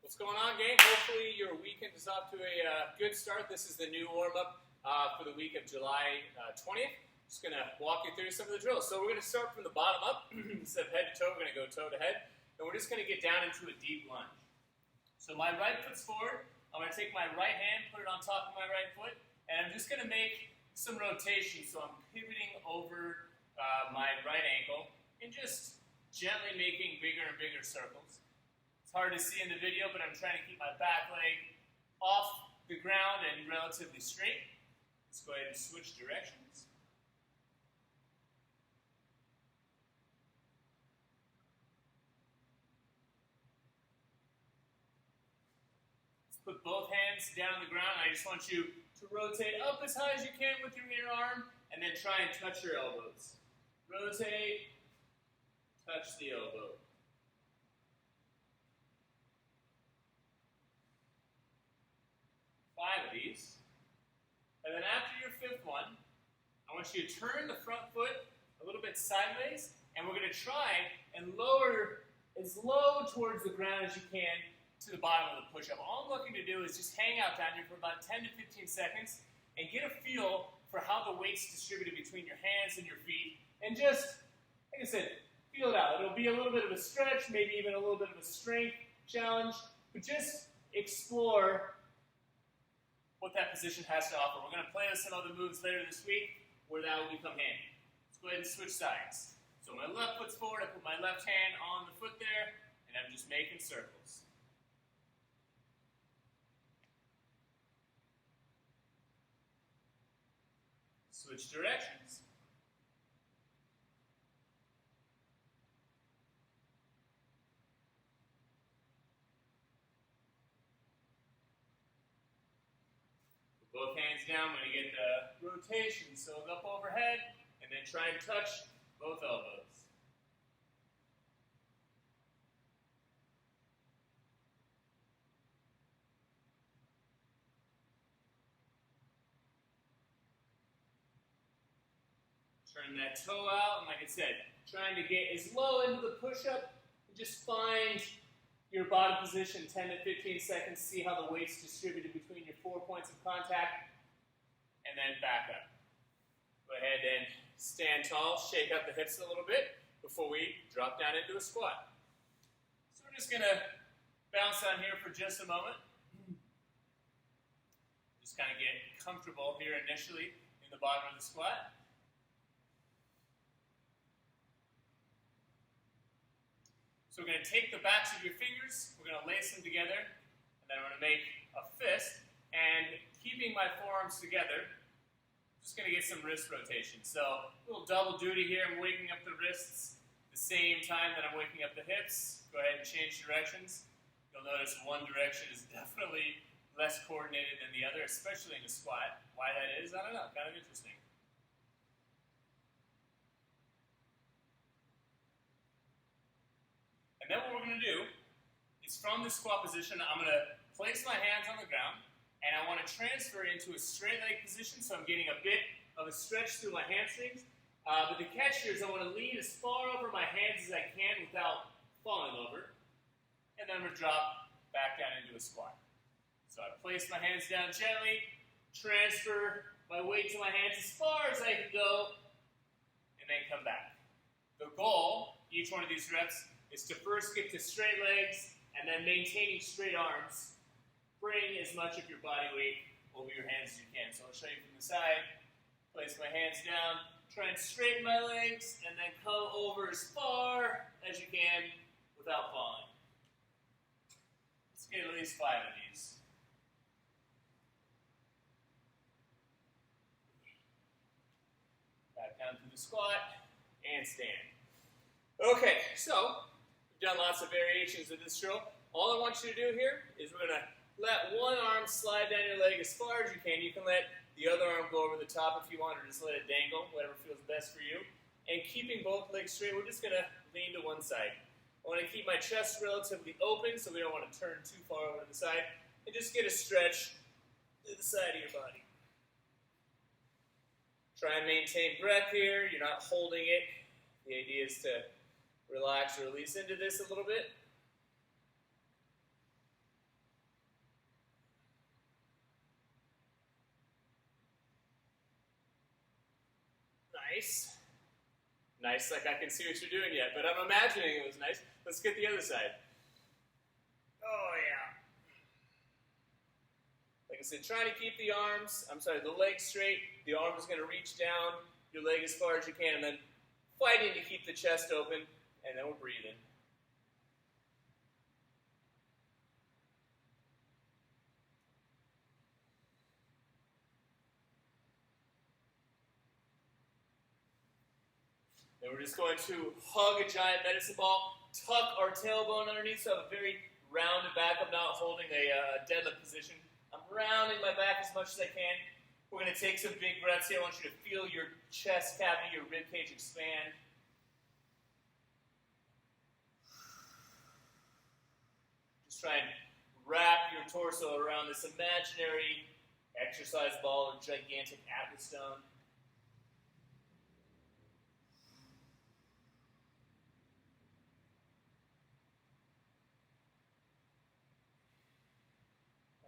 What's going on, gang? Hopefully your weekend is off to a good start. This is the new warm-up for the week of July 20th. Just going to walk you through some of the drills. So we're going to start from the bottom up. Instead of head to toe, we're going to go toe to head. And we're just going to get down into a deep lunge. So my right foot's forward. I'm going to take my right hand, put it on top of my right foot, and I'm just going to make some rotation. So I'm pivoting over my right ankle and just gently making bigger and bigger circles. Hard to see in the video, but I'm trying to keep my back leg off the ground and relatively straight. Let's go ahead and switch directions. Let's put both hands down on the ground. I just want you to rotate up as high as you can with your inner arm, and then try and touch your elbows. Rotate, touch the elbow. 5 of these. And then after your 5th one, I want you to turn the front foot a little bit sideways, and we're going to try and lower as low towards the ground as you can to the bottom of the push-up. All I'm looking to do is just hang out down here for about 10 to 15 seconds and get a feel for how the weight's distributed between your hands and your feet, and just, like I said, feel it out. It'll be a little bit of a stretch, maybe even a little bit of a strength challenge, but just explore what that position has to offer. We're going to play with some other moves later this week where that will become handy. Let's go ahead and switch sides. So my left foot's forward, I put my left hand on the foot there, and I'm just making circles. Switch directions. Both hands down, I'm going to get the rotation, so up overhead, and then try and touch both elbows. Turn that toe out, and like I said, trying to get as low into the push-up, and just find your body position, 10 to 15 seconds, see how the weight's distributed between your 4 points of contact, and then back up. Go ahead and stand tall, shake up the hips a little bit before we drop down into a squat. So we're just going to bounce on here for just a moment. Just kind of get comfortable here initially in the bottom of the squat. So we're going to take the backs of your fingers, we're going to lace them together, and then we're going to make a fist, and keeping my forearms together, I'm just going to get some wrist rotation. So a little double duty here, I'm waking up the wrists at the same time that I'm waking up the hips. Go ahead and change directions. You'll notice one direction is definitely less coordinated than the other, especially in a squat. Why that is, I don't know, kind of interesting. And then what we're going to do is from the squat position, I'm going to place my hands on the ground, and I want to transfer into a straight leg position, so I'm getting a bit of a stretch through my hamstrings. But the catch here is I want to lean as far over my hands as I can without falling over, and then I'm going to drop back down into a squat. So I place my hands down gently, transfer my weight to my hands as far as I can go, and then come back. The goal, each one of these reps, is to first get to straight legs, and then maintaining straight arms. Bring as much of your body weight over your hands as you can. So I'll show you from the side. Place my hands down, try and straighten my legs, and then come over as far as you can without falling. Let's get at least 5 of these. Back down to the squat, and stand. Okay, so we've done lots of variations of this drill. All I want you to do here is we're going to let one arm slide down your leg as far as you can. You can let the other arm go over the top if you want, or just let it dangle, whatever feels best for you. And keeping both legs straight, we're just going to lean to one side. I want to keep my chest relatively open, so we don't want to turn too far over to the side. And just get a stretch to the side of your body. Try and maintain breath here. You're not holding it. The idea is to relax or release into this a little bit. Nice. Nice, like I can see what you're doing yet, but I'm imagining it was nice. Let's get the other side. Oh, yeah. Like I said, trying to keep the legs straight. The arm is going to reach down your leg as far as you can, and then fighting to keep the chest open, and then we're breathing. And we're just going to hug a giant medicine ball, tuck our tailbone underneath, so I have a very rounded back. I'm not holding a deadlift position. I'm rounding my back as much as I can. We're going to take some big breaths here. I want you to feel your chest cavity, your rib cage expand. Just try and wrap your torso around this imaginary exercise ball or gigantic apple stone.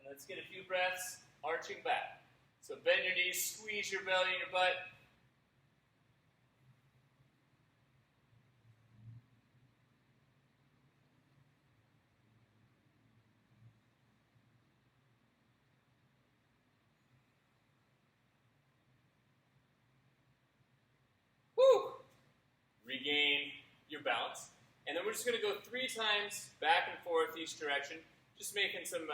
Let's get a few breaths, arching back. So bend your knees, squeeze your belly and your butt. Woo! Regain your balance. And then we're just going to go 3 times back and forth each direction. Just making some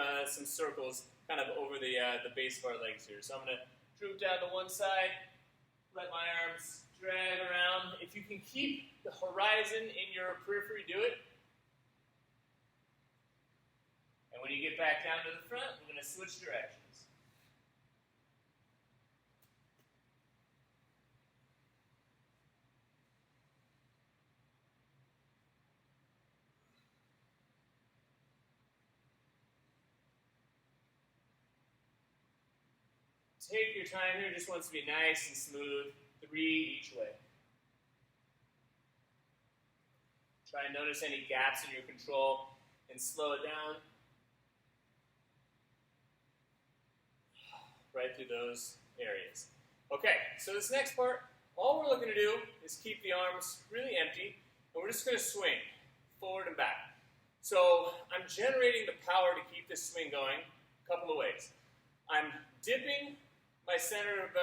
circles kind of over the base of our legs here. So I'm going to droop down to one side, let my arms drag around. If you can keep the horizon in your periphery, do it. And when you get back down to the front, we're going to switch directions. Take your time here, just wants to be nice and smooth. 3 each way. Try and notice any gaps in your control and slow it down. Right through those areas. Okay, so this next part, all we're looking to do is keep the arms really empty, and we're just going to swing forward and back. So I'm generating the power to keep this swing going a couple of ways. I'm dipping my center of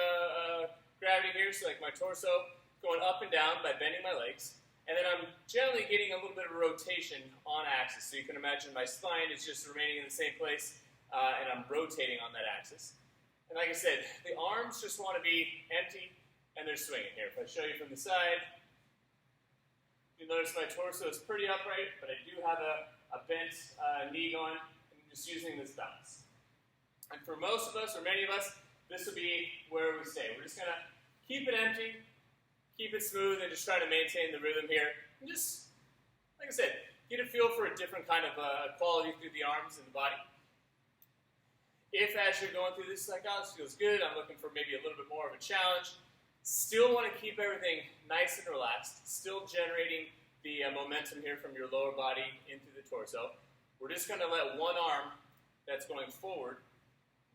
gravity here, so like my torso going up and down by bending my legs. And then I'm generally getting a little bit of rotation on axis. So you can imagine my spine is just remaining in the same place, and I'm rotating on that axis. And like I said, the arms just want to be empty, and they're swinging here. If I show you from the side, you'll notice my torso is pretty upright, but I do have a bent knee going, and I'm just using this balance. And for most of us, or many of us, this will be where we stay. We're just going to keep it empty, keep it smooth, and just try to maintain the rhythm here. And just, like I said, get a feel for a different kind of quality through the arms and the body. If as you're going through this, like, oh, this feels good, I'm looking for maybe a little bit more of a challenge, still want to keep everything nice and relaxed, still generating the momentum here from your lower body into the torso. We're just going to let one arm that's going forward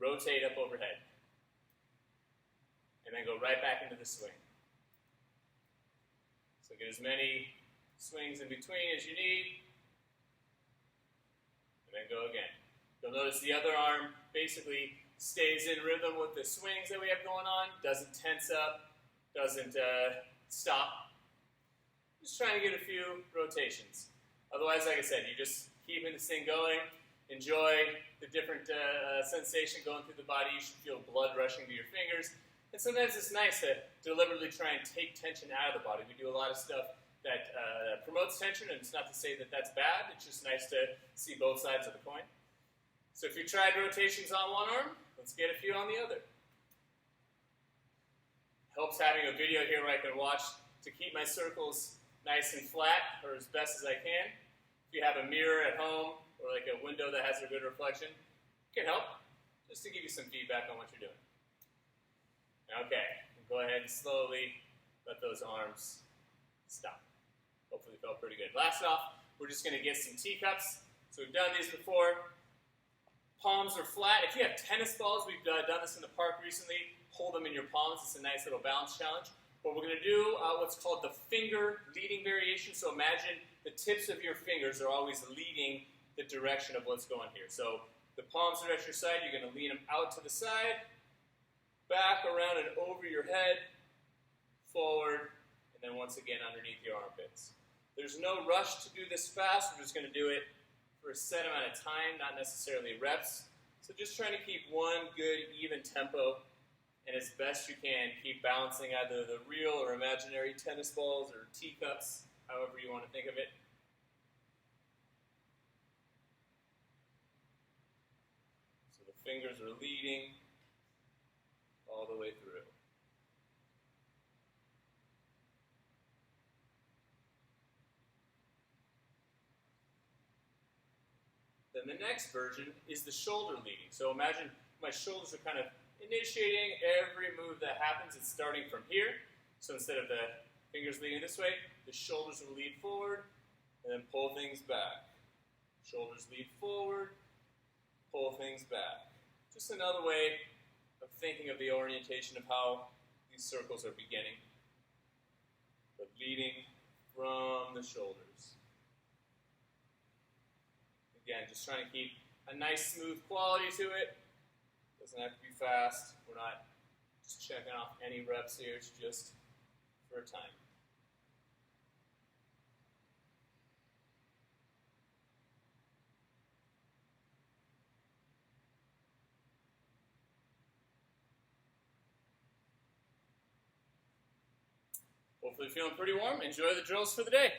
rotate up overhead. And then go right back into the swing. So get as many swings in between as you need. And then go again. You'll notice the other arm basically stays in rhythm with the swings that we have going on. Doesn't tense up. Doesn't stop. Just trying to get a few rotations. Otherwise, like I said, you're just keeping this thing going. Enjoy the different sensation going through the body. You should feel blood rushing to your fingers. And sometimes it's nice to deliberately try and take tension out of the body. We do a lot of stuff that promotes tension, and it's not to say that that's bad. It's just nice to see both sides of the coin. So if you tried rotations on one arm, let's get a few on the other. Helps having a video here where I can watch to keep my circles nice and flat, or as best as I can. If you have a mirror at home, or like a window that has a good reflection, it can help, just to give you some feedback on what you're doing. Okay, go ahead and slowly let those arms stop. Hopefully it felt pretty good. Last off, we're just going to get some teacups. So we've done these before. Palms are flat. If you have tennis balls, we've done this in the park recently. Hold them in your palms. It's a nice little balance challenge. But we're going to do what's called the finger leading variation. So imagine the tips of your fingers are always leading the direction of what's going here. So the palms are at your side. You're going to lean them out to the side, back, around, and over your head, forward, and then once again underneath your armpits. There's no rush to do this fast. We're just going to do it for a set amount of time, not necessarily reps. So just trying to keep one good, even tempo, and as best you can, keep balancing either the real or imaginary tennis balls or teacups, however you want to think of it. So the fingers are leading all the way through. Then the next version is the shoulder leading. So imagine my shoulders are kind of initiating every move that happens. It's starting from here. So instead of the fingers leading this way, the shoulders will lead forward and then pull things back. Shoulders lead forward, pull things back. Just another way of thinking of the orientation of how these circles are beginning. But leading from the shoulders. Again, just trying to keep a nice smooth quality to it. Doesn't have to be fast. We're not just checking off any reps here. It's just for a time. Hopefully feeling pretty warm. Enjoy the drills for the day.